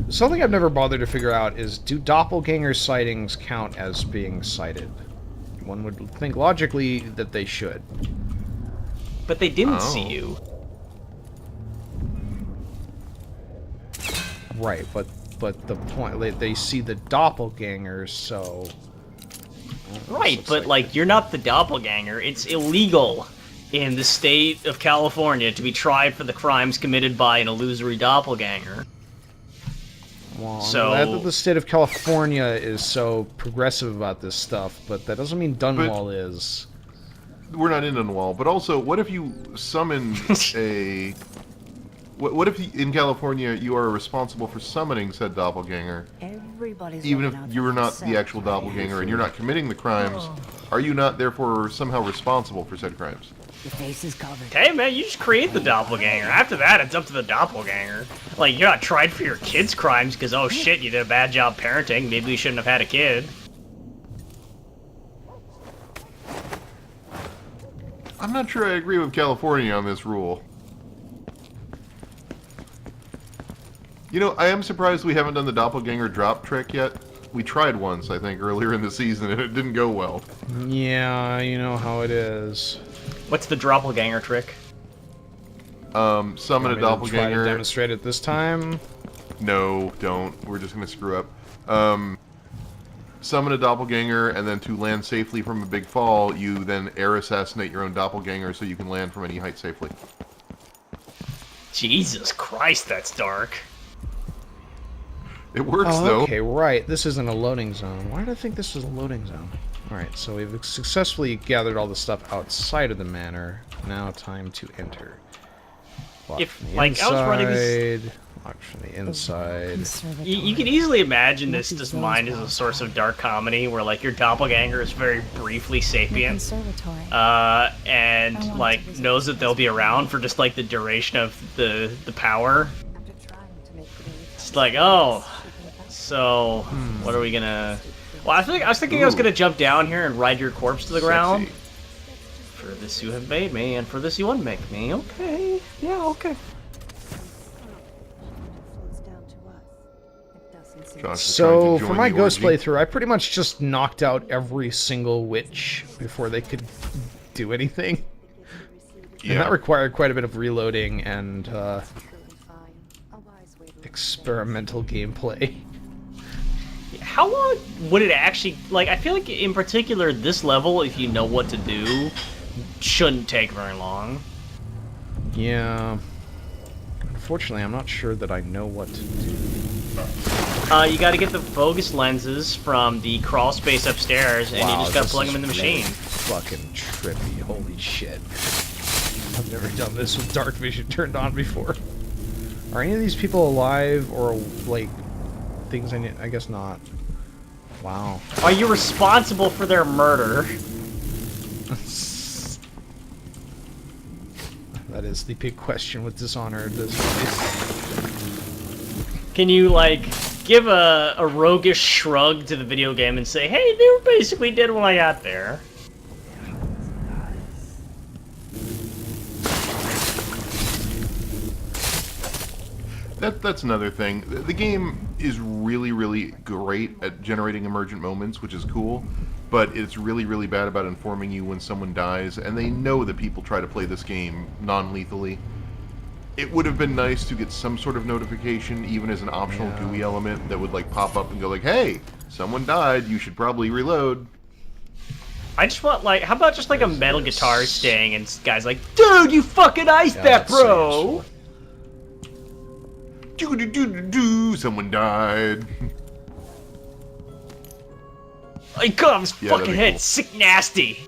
Something I've never bothered to figure out is, do doppelganger sightings count as being sighted? One would think logically that they should. But they didn't see you. Right, but the point, they see the doppelgangers, so... Right, but like you're not the doppelganger. It's illegal in the state of California to be tried for the crimes committed by an illusory doppelganger. Well, So I'm glad that the state of California is so progressive about this stuff, but that doesn't mean Dunwall is. We're not in Dunwall, but also, what if you summon a... What if in California you are responsible for summoning said doppelganger? Even if you're not the actual doppelganger and you're not committing the crimes, are you not therefore somehow responsible for said crimes? Your face is covered. hey man, you just create the doppelganger. After that, it's up to the doppelganger. Like, you're not tried for your kid's crimes because, oh shit, you did a bad job parenting. Maybe you shouldn't have had a kid. I'm not sure I agree with California on this rule. You know, I am surprised we haven't done the doppelganger drop trick yet. We tried once, I think, earlier in the season, and it didn't go well. Yeah, you know how it is. What's the doppelganger trick? Summon a Try to doppelganger. demonstrate it this time. No, don't. We're just gonna screw up. Summon a doppelganger, and then to land safely from a big fall, you then air assassinate your own doppelganger so you can land from any height safely. Jesus Christ, that's dark. It works, though. Okay, right. This isn't a loading zone. Why did I think this was a loading zone? Alright, so we've successfully gathered all the stuff outside of the manor. Now time to enter. Lock from the like, I was running this... inside, lock from the inside. You can easily imagine this mine as a source of dark comedy, where like your doppelganger is very briefly sapient, and like knows that they'll be around for just like the duration of the power. It's like, oh, so what are we gonna? Well, I was thinking I was gonna jump down here and ride your corpse to the ground. For this you have made me, and for this you unmake me. Okay, yeah, okay. So, for my ghost playthrough, I pretty much just knocked out every single witch before they could do anything. Yeah. And that required quite a bit of reloading and experimental gameplay. How long would it actually... Like, I feel like in particular this level, if you know what to do, shouldn't take very long. Yeah. Unfortunately, I'm not sure that I know what to do. You gotta get the focus lenses from the crawl space upstairs, and you just gotta plug them in the machine. Fucking trippy, holy shit. I've never done this with dark vision turned on before. Are any of these people alive, or, like, things I need? I guess not. Wow. Are you responsible for their murder? That is the big question with Dishonored. Can you, like, give a roguish shrug to the video game and say, hey, they were basically dead when I got there? That's another thing. The game is really, really great at generating emergent moments, which is cool, but it's really, really bad about informing you when someone dies, and they know that people try to play this game non-lethally. It would have been nice to get some sort of notification, even as an optional GUI element, that would like pop up and go like, hey, someone died, you should probably reload. I just want, like, how about just like a metal guitar sting and guys like, dude, you fucking iced that, bro! Someone died. I cut off his fucking head, cool. Sick nasty.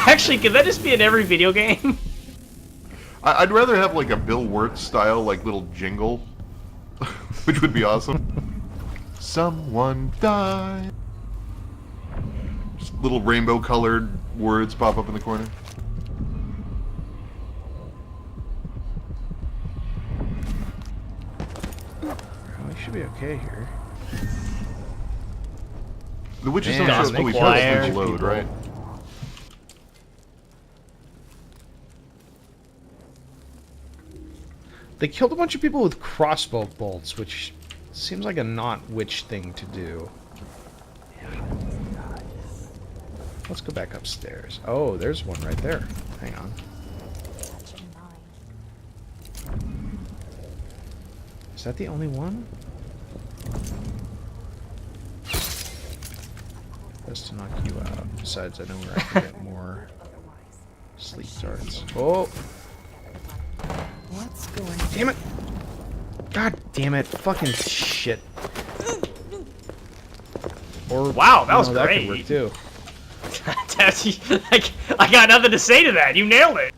Actually, could that just be in every video game? I'd rather have like a Bill Wirtz style like little jingle, which would be awesome. Someone died. Just little rainbow colored words pop up in the corner. Should be okay here. The witches don't show up until we first leave the load, right? They killed a bunch of people with crossbow bolts, which seems like a not witch thing to do. Let's go back upstairs. Oh, there's one right there. Hang on. Is that the only one? Just to knock you out. Besides, I know where I can get more sleep darts. Oh! What's going Damn it! God damn it! Fucking shit! Or Wow, that was that great. could work too. I got nothing to say to that. You nailed it.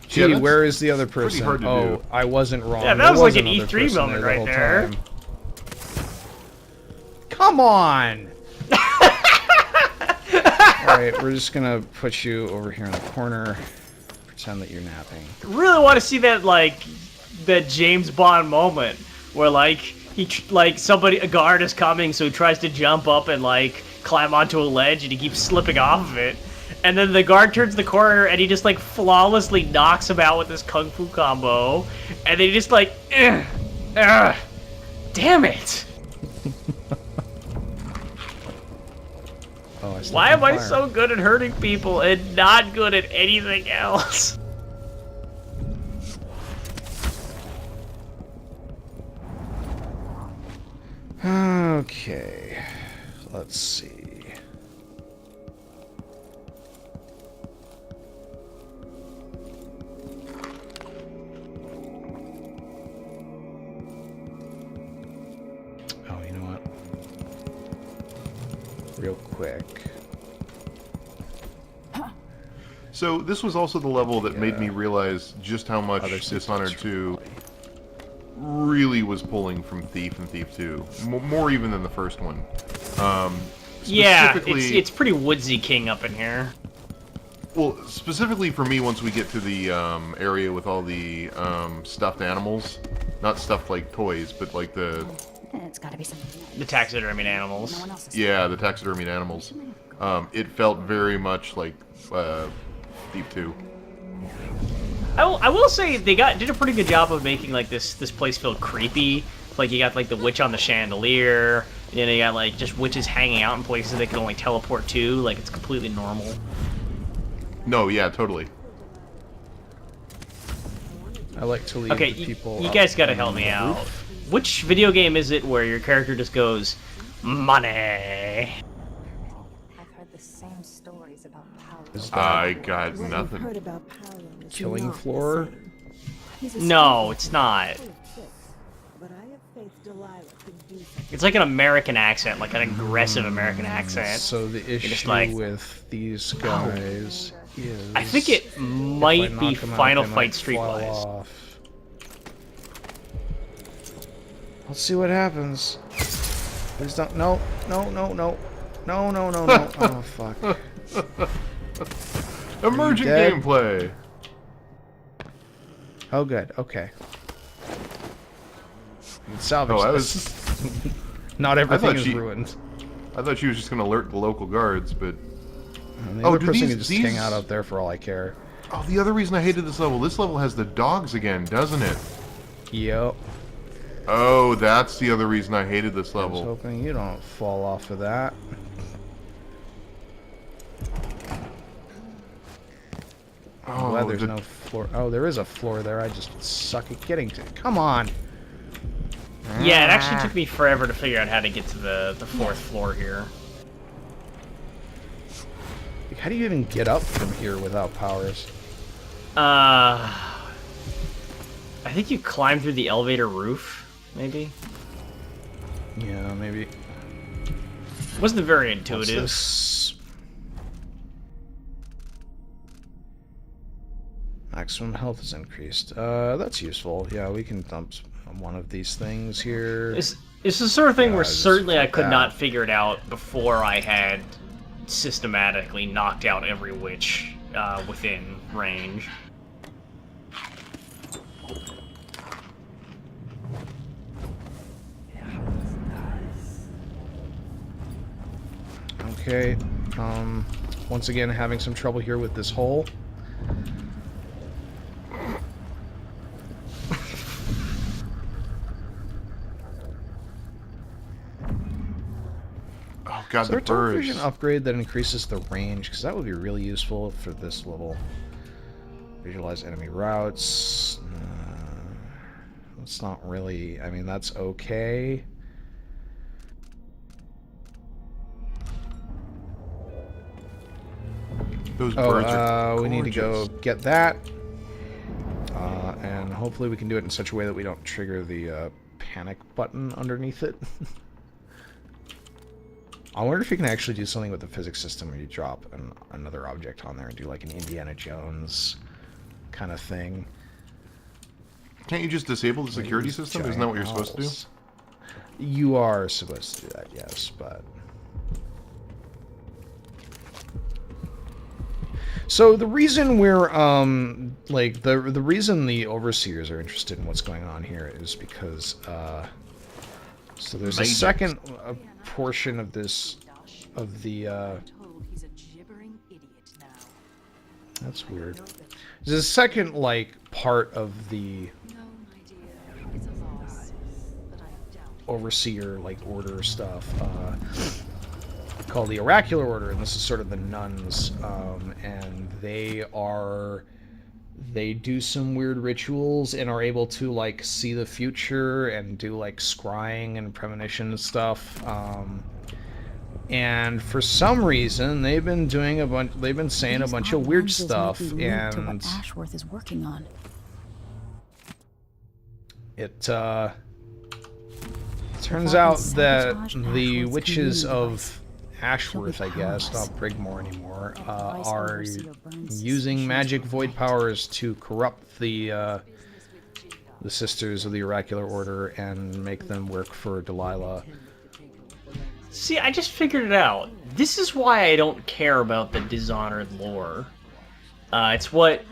Gee, that's where is the other person? hard to Oh, do. I wasn't wrong. Yeah, that There was like an another E3 person moment the right whole there. time. Come on! Alright, we're just gonna put you over here in the corner. Pretend that you're napping. Really want to see that that James Bond moment where a guard is coming, so he tries to jump up and climb onto a ledge, and he keeps slipping off of it. And then the guard turns the corner, and he just flawlessly knocks him out with this kung fu combo. And then he just damn it! Oh, I stepped Why on am I fire. so good at hurting people and not good at anything else? Okay, let's see. Oh, you know what? Real quick. So this was also the level that made me realize just how much Other Dishonored symptoms 2 really was pulling from Thief and Thief 2. More even than the first one. Yeah, Specifically- it's pretty Woodsy King up in here. Well, specifically for me, once we get to the area with all the stuffed animals, not stuffed like toys, but like It's gotta be something. The taxidermied animals. No one else is yeah, the taxidermied animals. It felt very much like Thief 2. I will say they did a pretty good job of making this place feel creepy. You got the witch on the chandelier, and then you got just witches hanging out in places they can only teleport to. It's completely normal. No, yeah, totally. I like to leave Okay, the people. you up guys gotta on help me the out. roof. Which video game is it where your character just goes, money? I've heard the same stories about Paolo. Is that I got What nothing. you've heard about Paolo is Killing not the floor? same. He's a No, skillful it's not. full of tricks, but I have faith Delilah can do something. It's like an American accent, an aggressive American accent. So the just issue with these guys is... I think it if might I be knock them out, Final they Fight might Streetwise. fall off. Let's see what happens. Please don't... No, no, no, no. No, no, no, no. Oh, fuck. Emerging dead? gameplay. Oh, good. Okay. We can salvage Oh, I this. was. Not everything thought is she- ruined. I thought she was just gonna alert the local guards, but And the Oh, other do person these- can just these- hang out there for all I care. oh, the other reason I hated this level has the dogs again, doesn't it? Yep. Oh, that's the other reason I hated this I was level. hoping you don't fall off of that. I'm Oh, glad there's the- no floor. Oh, there is a floor there. I just suck at getting to. Come on. Yeah, it actually took me forever to figure out how to get to the fourth floor here. Like, how do you even get up from here without powers? I think you climb through the elevator roof, maybe? Yeah, maybe. Wasn't very What's intuitive. this? Maximum health is increased. That's useful. Yeah, we can dump one of these things here. It's the sort of thing where just certainly I like could that. not figure it out before I had systematically knocked out every witch within range. Okay. Once again, having some trouble here with this hole. God, Is there the a dark birds. vision upgrade that increases the range? Because that would be really useful for this level. Visualize enemy routes. That's not really... I mean, that's okay. Those birds are we need to go gorgeous. get that. And hopefully we can do it in such a way that we don't trigger the panic button underneath it. I wonder if you can actually do something with the physics system where you drop another object on there and do like an Indiana Jones kind of thing. Can't you just disable the security system? Isn't that what you're supposed to do? You are supposed to do that, yes, but... So the reason we're, like, the reason the Overseers are interested in what's going on here is because, so there's a second portion of this, of the, that's weird. There's a second, like, part of the Overseer, like, order stuff, called the Oracular Order, and this is sort of the nuns, and they do some weird rituals and are able to, like, see the future and do, like, scrying and premonition and stuff, and for some reason they've been doing they've been saying a bunch of weird stuff, and to what Ashworth is working on. it turns out that the witches of Ashworth, I guess, not Brigmore anymore, are using magic void powers to corrupt the sisters of the Oracular Order and make them work for Delilah. See, I just figured it out. This is why I don't care about the Dishonored lore. It's what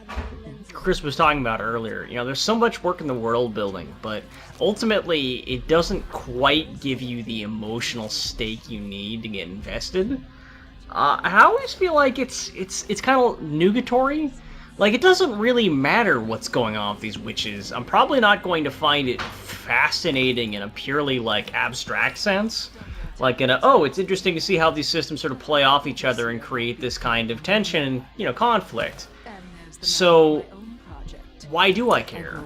Chris was talking about earlier. You know, there's so much work in the world building, but ultimately it doesn't quite give you the emotional stake you need to get invested. I always feel like it's kind of nugatory. Like, it doesn't really matter what's going on with these witches. I'm probably not going to find it fascinating in a purely, like, abstract sense. Like, oh, it's interesting to see how these systems sort of play off each other and create this kind of tension and, you know, conflict. So, why do I care?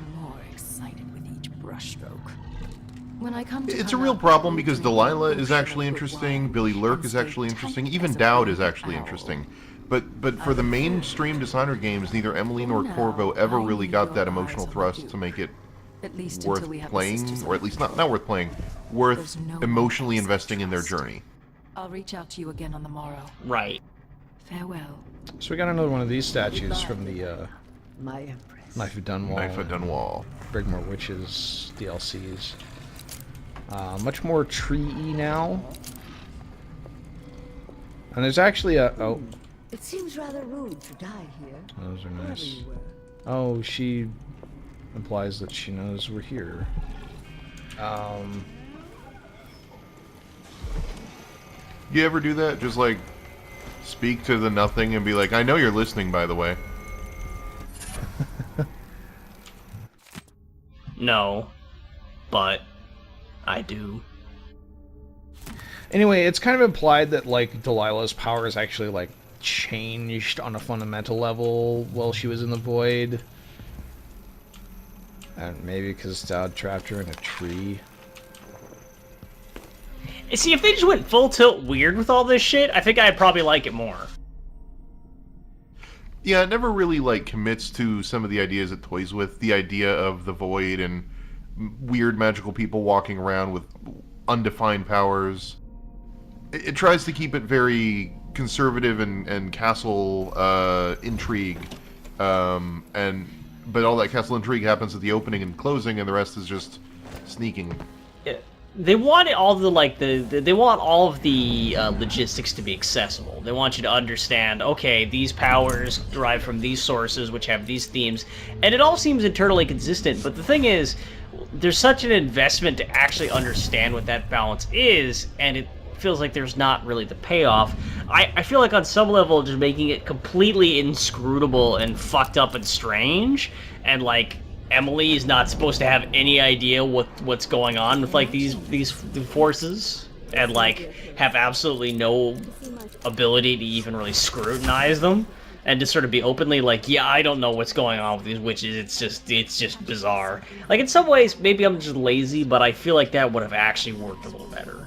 It's a real problem because Delilah is actually interesting, Billy Lurk is actually interesting, even Dowd is actually interesting. But for the mainstream Dishonored games, neither Emily nor Corvo ever really got that emotional thrust to make it worth playing, or at least not worth playing, worth emotionally investing in their journey. I'll reach out to you again on the morrow. Right. Farewell. So we got another one of these statues from the My empress. Knife of Dunwall. Knife of Dunwall. Brigmore Witches DLCs. Much more tree-y now. And there's actually a... Oh, It seems rather rude to die here. those are Wherever nice. you were. Oh, she implies that she knows we're here. You ever do that? Just like speak to the nothing and be like, I know you're listening, by the way. No. But I do. Anyway, it's kind of implied that, like, Delilah's power is actually, like, changed on a fundamental level while she was in the void. And maybe because Dowd trapped her in a tree. See, if they just went full tilt weird with all this shit, I think I'd probably like it more. Yeah, it never really, like, commits to some of the ideas it toys with. The idea of the void and weird magical people walking around with undefined powers. It tries to keep it very conservative and castle intrigue. But all that castle intrigue happens at the opening and closing, and the rest is just sneaking. They want all the they want all of the logistics to be accessible. They want you to understand, okay, these powers derive from these sources which have these themes, and it all seems internally consistent. But the thing is, there's such an investment to actually understand what that balance is, and it feels like there's not really the payoff. I feel like on some level, just making it completely inscrutable and fucked up and strange, and like, Emily is not supposed to have any idea what's going on with, like, these forces. and like have absolutely no ability to even really scrutinize them, and just sort of be openly like, yeah, I don't know what's going on with these witches. It's just bizarre. Like in some ways, maybe I'm just lazy, but I feel like that would have actually worked a little better.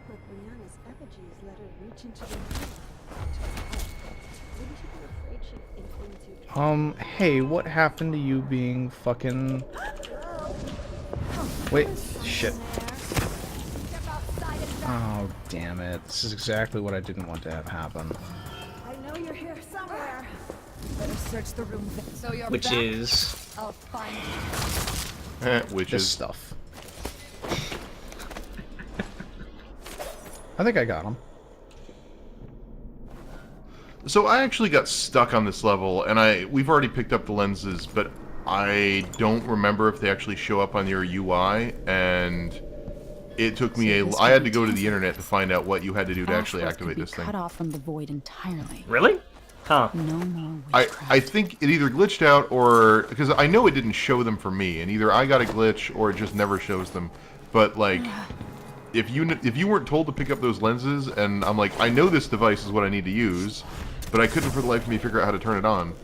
But Brianna's effigies let her reach into the wouldn't you be afraid she'd influence you? Hey, what happened to you being fucking... Wait, shit. Oh, damn it. This is exactly what I didn't want to have happen. I know you're here somewhere. Better search the room. So you're Which back? is... I'll find you. Which This is stuff. I think I got him. So I actually got stuck on this level, and we've already picked up the lenses, but I don't remember if they actually show up on your UI, and it took me I had to go to the internet to find out what you had to do to actually activate this thing. Cut off from the void entirely. Really? Huh. No more I witchcraft. think it either glitched out or... Because I know it didn't show them for me, and either I got a glitch or it just never shows them. But, like, if you weren't told to pick up those lenses, and I'm like, I know this device is what I need to use, but I couldn't for the life of me figure out how to turn it on.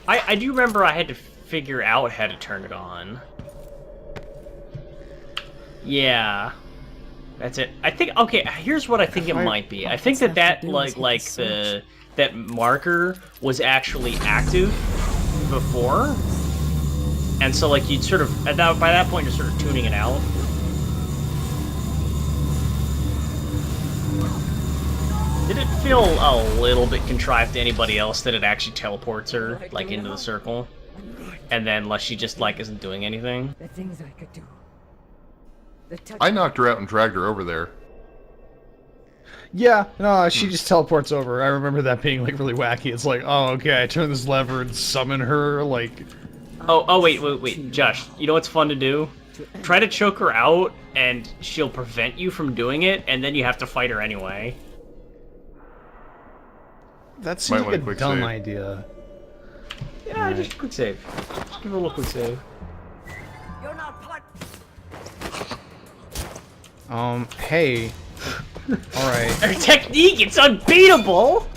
I do remember I had to figure out how to turn it on. Yeah. That's it. I think, okay, here's what I think it might be. I think that that marker was actually active before. And so, like, you'd sort of, by that point, you're sort of tuning it out. Did it feel a little bit contrived to anybody else that it actually teleports her, like, into the circle? And then, like, she just, like, isn't doing anything? The things I could do. The touch I knocked her out and dragged her over there. Yeah, no, she just teleports over. I remember that being, like, really wacky. It's like, oh, okay, I turn this lever and summon her, like... Oh, wait, Josh, you know what's fun to do? Try to choke her out, and she'll prevent you from doing it, and then you have to fight her anyway. That seems Might like want a a quick dumb save. idea. Yeah, just quick save. Just give her a little quick save. You're not part. Hey. Alright. Her technique, it's unbeatable!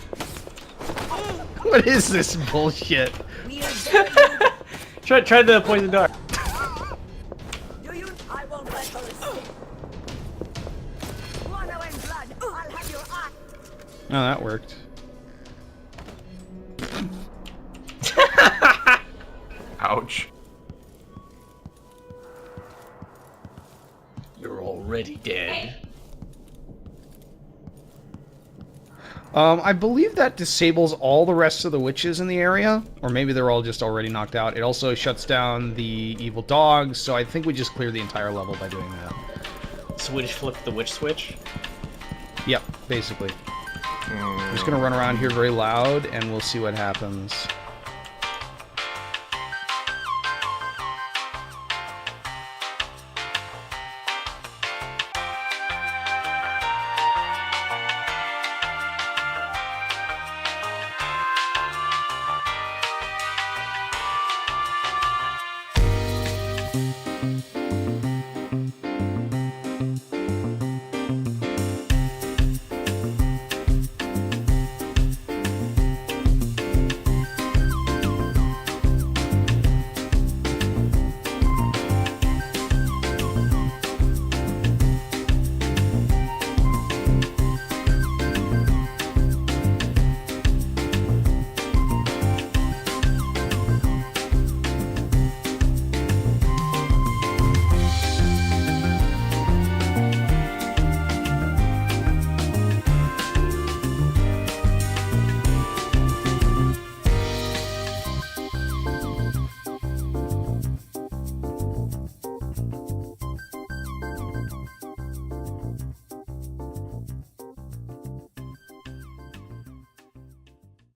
What is this bullshit? Try the poison dart. Do you? I won't let her escape. Guano and blood. I'll have your eye. No, that worked. Ouch. You're already dead. I believe that disables all the rest of the witches in the area, or maybe they're all just already knocked out. It also shuts down the evil dogs, so I think we just clear the entire level by doing that. So we just flip the witch switch? Yep, basically. I'm just gonna run around here very loud, and we'll see what happens.